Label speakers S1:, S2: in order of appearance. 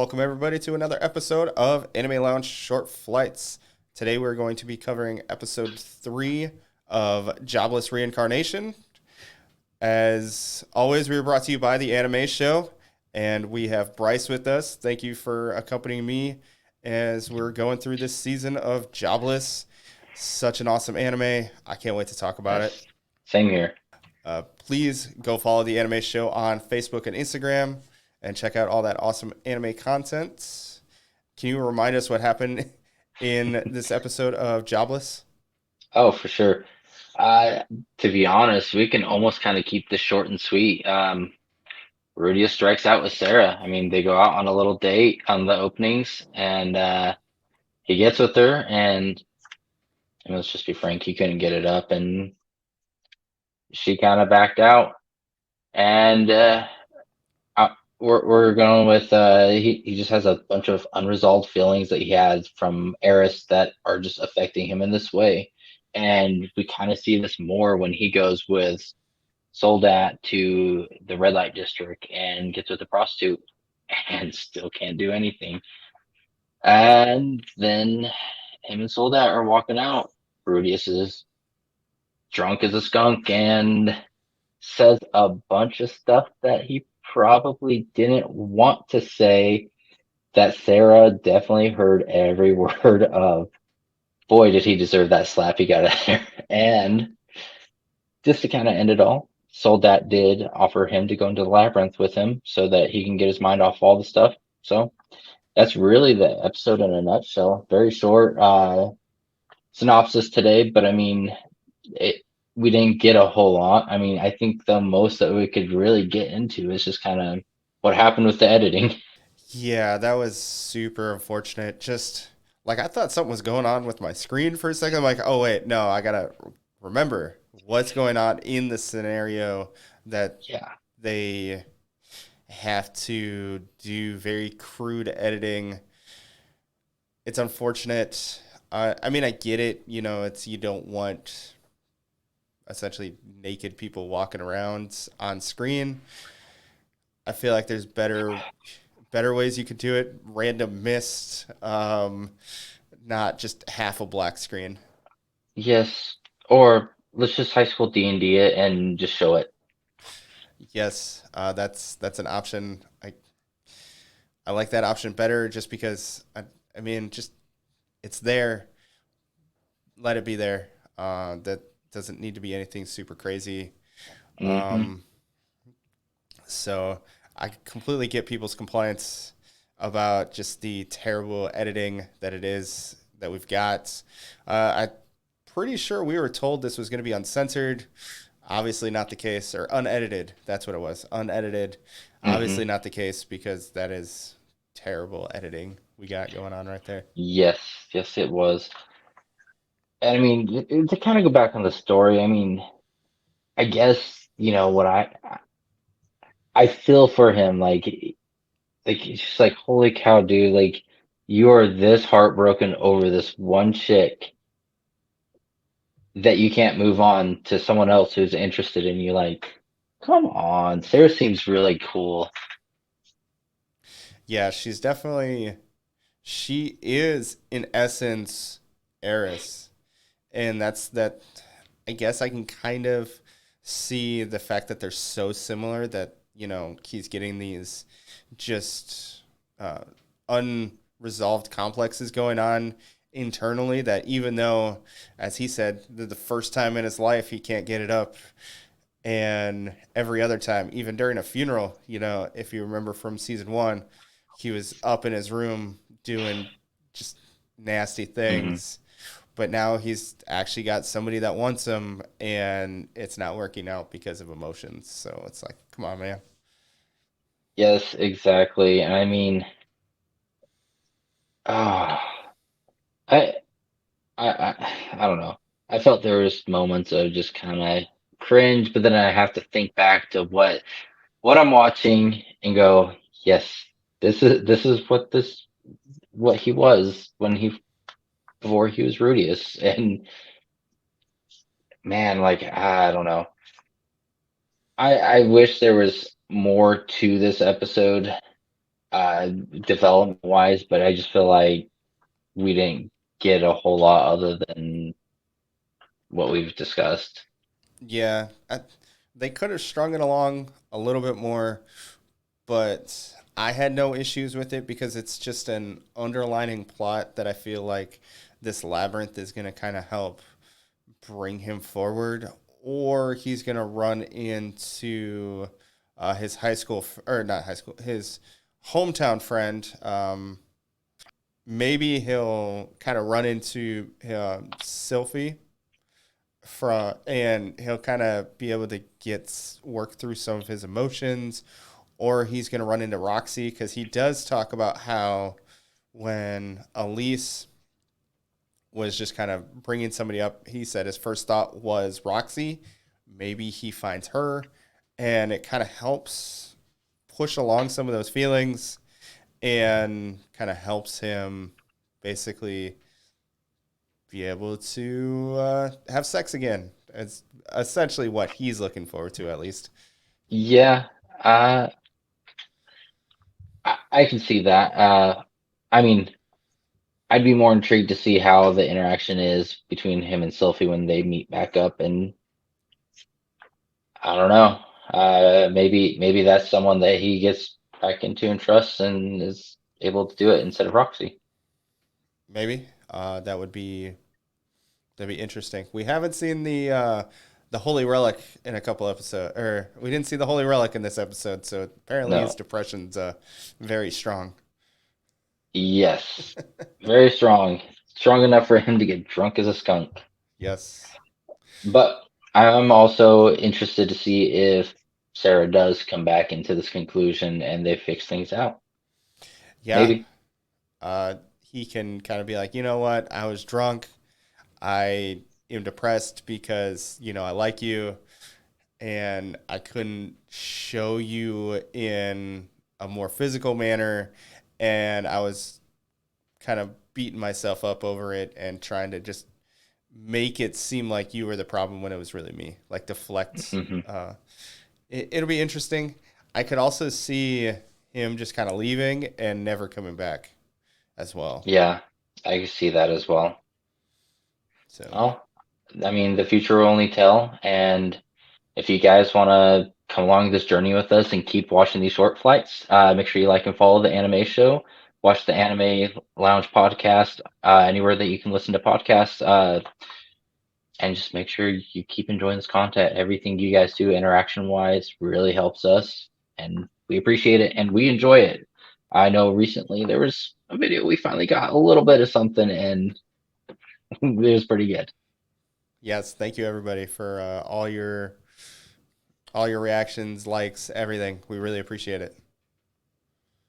S1: welcome everybody to another episode of Anime Lounge Short Flights. Today we're going to be covering episode 3 of Jobless Reincarnation. As always, we are brought to you by the Anime Show, and we have Bryce with us. Thank you for accompanying me as we're going through this season of Jobless. Such an awesome anime. I can't wait to talk about it.
S2: Yes. Same here.
S1: Please go follow the Anime Show on Facebook and Instagram and check out all that awesome anime content. Can you remind us what happened in this episode of Jobless?
S2: Oh, for sure. Uh, to be honest, we can almost kind of keep this short and sweet. Rudia strikes out with Sarah. I mean, they go out on a little date on the openings, and he gets with her, and let's just be frank, he couldn't get it up, and she kind of backed out. And we're going with he just has a bunch of unresolved feelings that he has from Eris that are just affecting him in this way. And we kind of see this more when he goes with Soldat to the red light district and gets with the prostitute and still can't do anything. And then him and Soldat are walking out. Rudius is drunk as a skunk and says a bunch of stuff that he probably didn't want to say that Sarah definitely heard every word of. Boy, did he deserve that slap he got out there. And just to kind of end it all, Soldat did offer him to go into the labyrinth with him so that he can get his mind off all the stuff. So that's really the episode in a nutshell. Very short synopsis today, but I mean, it, we didn't get a whole lot. I mean, I think the most that we could really get into is just kind of what happened with the editing.
S1: Yeah, that was super unfortunate. Just like I thought something was going on with my screen for a second. I'm like, oh wait, no, I gotta remember what's going on in the scenario that
S2: Yeah.
S1: they have to do very crude editing. It's unfortunate. I mean, I get it. You know, it's you don't want essentially naked people walking around on screen. I feel like there's better ways you could do it. Random mist, not just half a black screen.
S2: Yes. Or let's just high school D&D it and just show it.
S1: Yes, that's an option. I like that option better just because I mean just it's there. Let it be there. That doesn't need to be anything super crazy.
S2: Hmm.
S1: Um, so I completely get people's complaints about just the terrible editing that it is that we've got. I'm pretty sure we were told this was going to be uncensored. Obviously not the case, or unedited. That's what it was. Unedited.
S2: Hmm.
S1: Obviously not the case because that is terrible editing we got going on right there.
S2: Yes. Yes, it was. And I mean, to kind of go back on the story, I mean, I guess, what I feel for him, like it's just like, holy cow, dude, like you are this heartbroken over this one chick that you can't move on to someone else who's interested in you. Like, come on, Sarah seems really cool.
S1: Yeah, she is in essence Eris. And that I guess I can kind of see the fact that they're so similar that, you know, he's getting these just unresolved complexes going on internally that even though, as he said, the first time in his life he can't get it up, and every other time, even during a funeral, you know, if you remember from season 1, he was up in his room doing just nasty
S2: Hmm.
S1: things, but now he's actually got somebody that wants him and it's not working out because of emotions. So it's like, come on, man.
S2: Yes, exactly. And I mean, oh, I, I don't know. I felt there was moments of just kind of cringe, but then I have to think back to what I'm watching and go, yes, this is what he was when he before he was Rudius. And man, like I don't know. I wish there was more to this episode. development wise, but I just feel like we didn't get a whole lot other than what we've discussed.
S1: Yeah, they could have strung it along a little bit more, but I had no issues with it because it's just an underlining plot that I feel like this labyrinth is going to kind of help bring him forward, or he's going to run into his high school, or not high school, his hometown friend. Maybe he'll kind of run into Sylphie and he'll kind of be able to get work through some of his emotions, or he's going to run into Roxy because he does talk about how when Elise was just kind of bringing somebody up, he said his first thought was Roxy. Maybe he finds her, and it kind of helps push along some of those feelings and kind of helps him basically be able to have sex again. It's essentially what he's looking forward to, at least.
S2: Yeah, uh, I can see that. I mean, I'd be more intrigued to see how the interaction is between him and Sylphie when they meet back up, and I don't know. Maybe that's someone that he gets back into and trusts and is able to do it instead of Roxy.
S1: Maybe that'd be interesting. We haven't seen the holy relic in a couple episodes, or we didn't see the holy relic in this episode. So apparently his
S2: No.
S1: depression's very strong.
S2: Yes. Very strong. Strong enough for him to get drunk as a skunk.
S1: Yes.
S2: But I'm also interested to see if Sarah does come back into this conclusion and they fix things out.
S1: Yeah.
S2: Maybe.
S1: He can kind of be like, you know what? I was drunk. I am depressed because I like you, and I couldn't show you in a more physical manner, and I was kind of beating myself up over it and trying to just make it seem like you were the problem when it was really me, like deflect.
S2: Hmm.
S1: It'll be interesting. I could also see him just kind of leaving and never coming back as well.
S2: Yeah, I can see that as well.
S1: So
S2: Well, I mean, the future will only tell. And if you guys want to come along this journey with us and keep watching these short flights, make sure you like and follow the anime show. Watch the Anime Lounge podcast anywhere that you can listen to podcasts. And just make sure you keep enjoying this content. Everything you guys do interaction wise really helps us, and we appreciate it and we enjoy it. I know recently there was a video we finally got a little bit of something, and it was pretty good.
S1: yes, thank you everybody for all your reactions, likes, everything. We really appreciate it.